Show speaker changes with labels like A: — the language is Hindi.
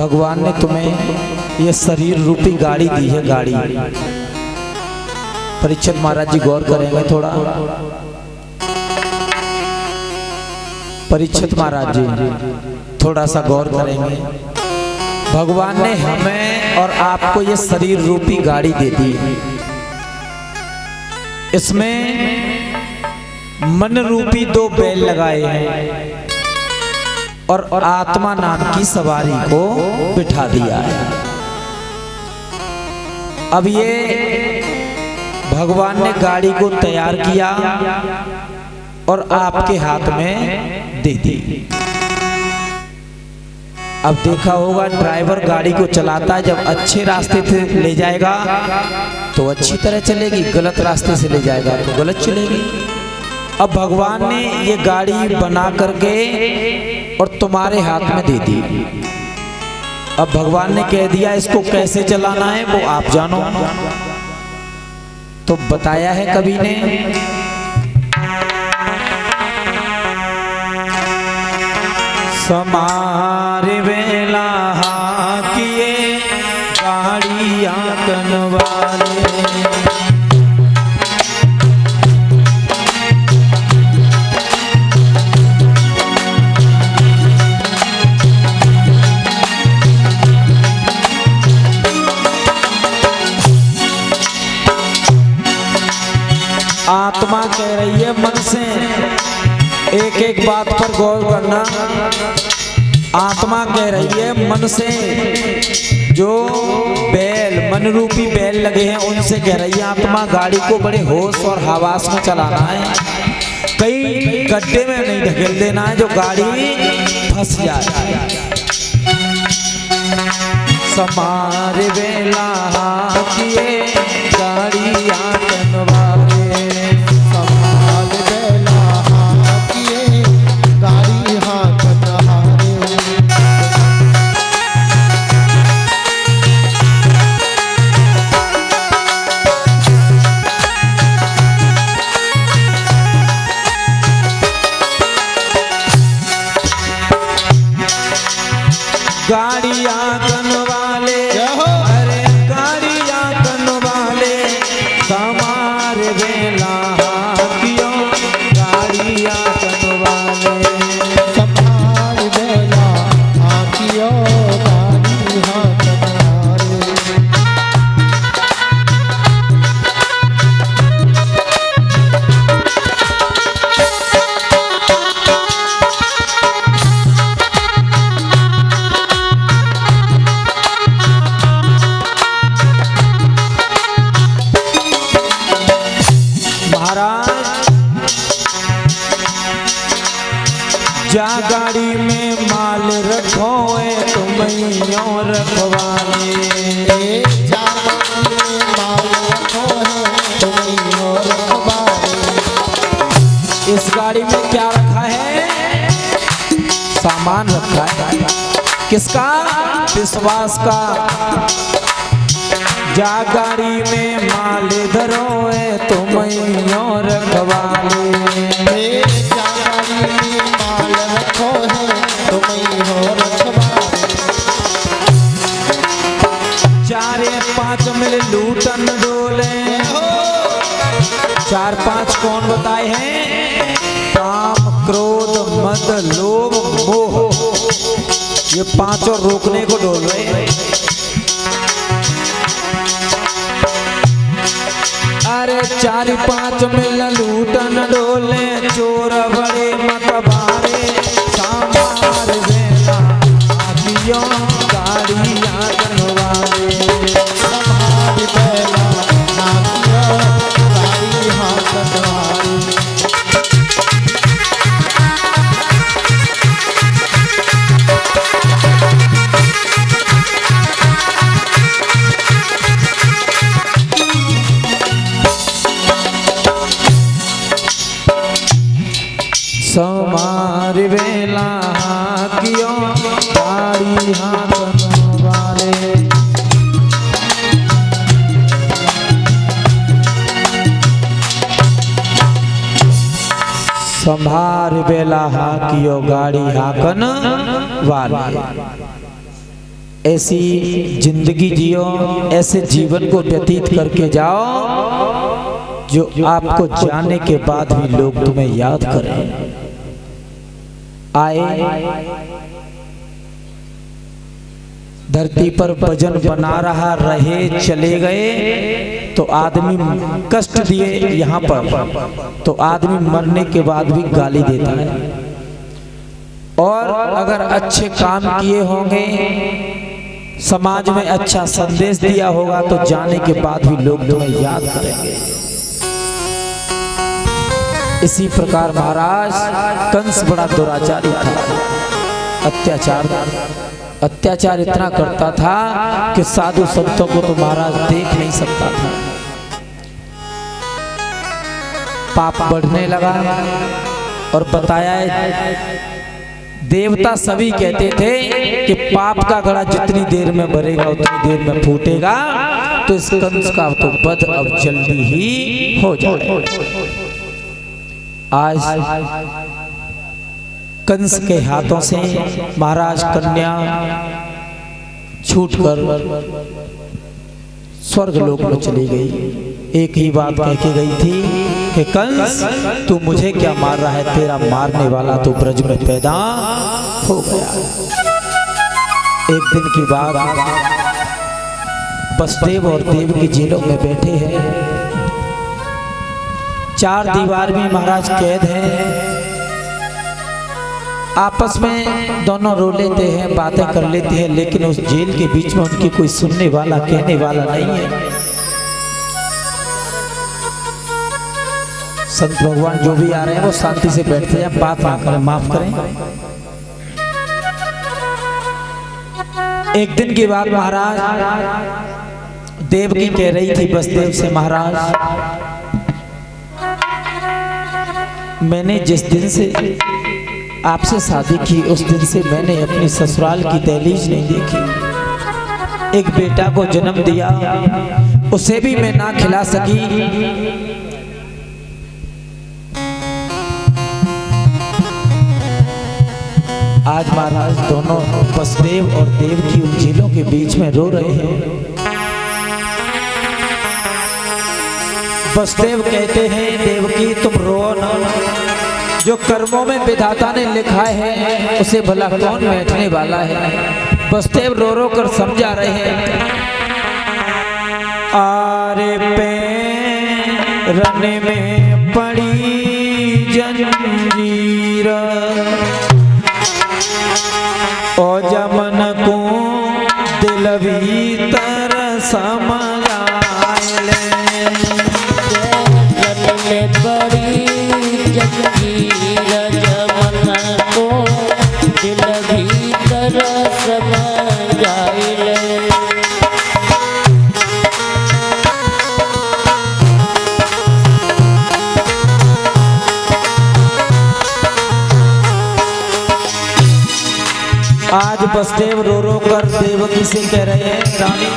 A: भगवान ने तुम्हें ये शरीर रूपी गाड़ी दी है। गाड़ी परीक्षित महाराज जी गौर करेंगे थोड़ा। परीक्षित महाराज जी थोड़ा सा गौर करेंगे। भगवान ने हमें और आपको ये शरीर रूपी गाड़ी दे दी। इसमें मन रूपी 2 बैल लगाए हैं और आत्मा नाम की सवारी को बिठा दिया है। अब ये भगवान ने गाड़ी को तैयार किया और आपके हाथ में दे दी। अब देखा होगा ड्राइवर गाड़ी को चलाता है, जब अच्छे रास्ते से ले जाएगा तो अच्छी तरह चलेगी, गलत रास्ते से ले जाएगा तो गलत चलेगी। अब भगवान ने ये गाड़ी बना करके और तुम्हारे हाथ में दे दी। अब भगवान ने कह दिया इसको कैसे चलाना है वो आप जानो। तो बताया है कवि ने, समारे वेला किए गाड़ियां कनवाले। आत्मा कह रही है मन से, एक एक बात पर गौर करना। आत्मा कह रही है मन से, जो बैल मन रूपी बैल लगे हैं उनसे कह रही है आत्मा गाड़ी को बड़े होश और हवास में चलाना है, कहीं गड्ढे में नहीं ढकेल देना है जो गाड़ी फंस जाए। समारे वेला किए गाड़ियां कनवाले। गाड़ियां कनवाले, अरे गाड़ियां कनवाले, समारे वेला कियो गाड़ियां कनवाले। समारे वेला कियो गाड़ियां कनवाले। जा गाड़ी में माल रखो तुम रखवाले। जा गाड़ी में माल रखो तुम रखवाले। इस गाड़ी में क्या रखा है? सामान रखा है। किसका? विश्वास का। जा गाड़ी में माल धरो तुम रखवाले। चारे 5 मिल लूटन डोले। 4 5 कौन बताए हैं? काम, क्रोध, मद, लोभ, मोह, ये 5 रोकने को डोल रहे। अरे 4 5 मिल लूटन डोले, चोर बड़े मतबारे। समार वेला कियो गाड़ियां कनवाले। समार वेला कियो गाड़ियां कनवाले। समार वेला कियो गाड़ियां कनवाले। संभार बेला कियो गाड़ी हाकन वाले। ऐसी जिंदगी जियो, ऐसे जीवन को व्यतीत करके जाओ जो आपको जाने के बाद भी लोग तुम्हें याद करें। आए धरती पर वजन बना रहा रहे चले गए तो आदमी कष्ट दिए यहाँ पर तो आदमी मरने के बाद भी गाली देता है। और अगर अच्छे काम किए होंगे, समाज में अच्छा संदेश दिया होगा तो जाने के बाद भी लोग तुम्हें याद करेंगे। इसी प्रकार महाराज कंस बड़ा दुराचारी था, अत्याचार इतना करता था कि साधु संतों को तो महाराज देख नहीं सकता था। पाप बढ़ने लगा और बताया देवता सभी कहते थे कि पाप का घड़ा जितनी देर में भरेगा उतनी देर में फूटेगा, तो इस कंस का तो वध अब जल्दी ही हो जाए। आज कंस के हाथों से महाराज कन्या छूटकर स्वर्ग लोक में चली गई। एक ही बात कह के गई थी कि कंस तू मुझे क्या मार रहा है, तेरा मारने वाला तो ब्रज में पैदा हो गया। एक दिन की बात, वसुदेव और देवकी जेलों में बैठे हैं, चार दीवार में महाराज कैद हैं। आपस में दोनों रो लेते हैं, बातें कर लेते हैं, लेकिन उस जेल के बीच में उनकी कोई सुनने वाला कहने वाला नहीं है। संत भगवान जो भी आ रहे हैं वो शांति से बैठते हैं, बात ना करें, माफ करें। एक दिन की बात महाराज देवकी कह रही थी वसुदेव से, महाराज मैंने जिस दिन से आपसे शादी की उस दिन से मैंने अपनी ससुराल की दहलीज नहीं देखी। एक बेटा को जन्म दिया, उसे भी मैं ना खिला सकी। आज महाराज दोनों वसुदेव और देवकी उन झीलों के बीच में रो रहे हैं। वसुदेव कहते हैं देवकी तुम रो ना, जो कर्मों में विधाता ने लिखा है उसे भला कौन बैठने वाला है। वसुदेव रो रो कर समझा रहे हैं, आरे पैरने में पड़ी जंजीर ओ जमन को दिल भीतर समाये में पड़ी जंजीर जमन को दिल भीतर समाये। आज वसुदेव रो रो कर देवकी से कह रहे हैं, रानी